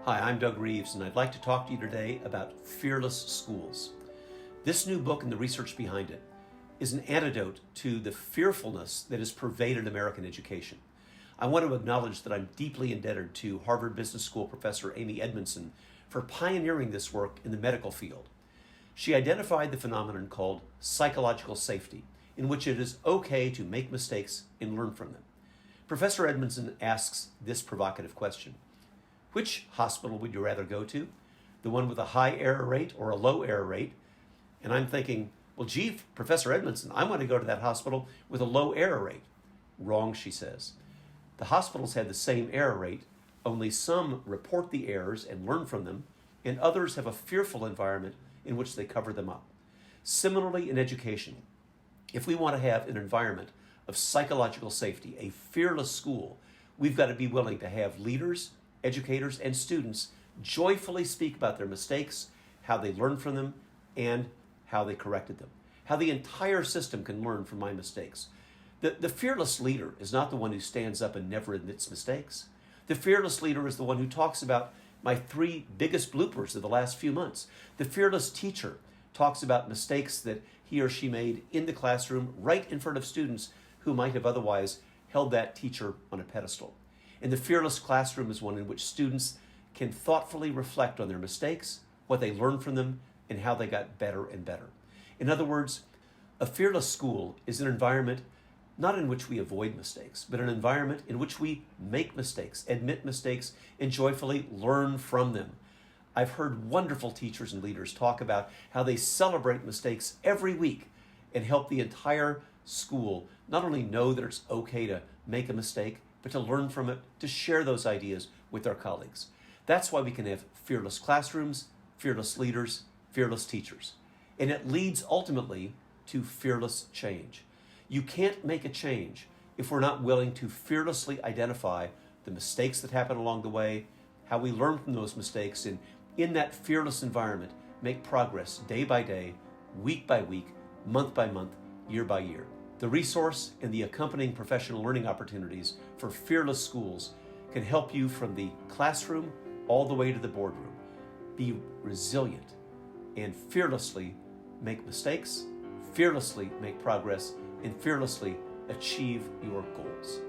Hi, I'm Doug Reeves, and I'd like to talk to you today about fearless schools. This new book and the research behind it is an antidote to the fearfulness that has pervaded American education. I want to acknowledge that I'm deeply indebted to Harvard Business School professor Amy Edmondson for pioneering this work in the medical field. She identified the phenomenon called psychological safety, in which it is okay to make mistakes and learn from them. Professor Edmondson asks this provocative question: which hospital would you rather go to? The one with a high error rate or a low error rate? And I'm thinking, well, gee, Professor Edmondson, I want to go to that hospital with a low error rate. Wrong, she says. The hospitals have the same error rate, only some report the errors and learn from them, and others have a fearful environment in which they cover them up. Similarly, in education, if we want to have an environment of psychological safety, a fearless school, we've got to be willing to have leaders, educators, and students joyfully speak about their mistakes, how they learned from them, and how they corrected them. How the entire system can learn from my mistakes. The fearless leader is not the one who stands up and never admits mistakes. The fearless leader is the one who talks about my 3 biggest bloopers of the last few months. The fearless teacher talks about mistakes that he or she made in the classroom right in front of students who might have otherwise held that teacher on a pedestal. And the fearless classroom is one in which students can thoughtfully reflect on their mistakes, what they learned from them, and how they got better and better. In other words, a fearless school is an environment not in which we avoid mistakes, but an environment in which we make mistakes, admit mistakes, and joyfully learn from them. I've heard wonderful teachers and leaders talk about how they celebrate mistakes every week and help the entire school not only know that it's okay to make a mistake, but to learn from it, to share those ideas with our colleagues. That's why we can have fearless classrooms, fearless leaders, fearless teachers. And it leads ultimately to fearless change. You can't make a change if we're not willing to fearlessly identify the mistakes that happen along the way, how we learn from those mistakes, and in that fearless environment, make progress day by day, week by week, month by month, year by year. The resource and the accompanying professional learning opportunities for fearless schools can help you from the classroom all the way to the boardroom. Be resilient and fearlessly make mistakes, fearlessly make progress, and fearlessly achieve your goals.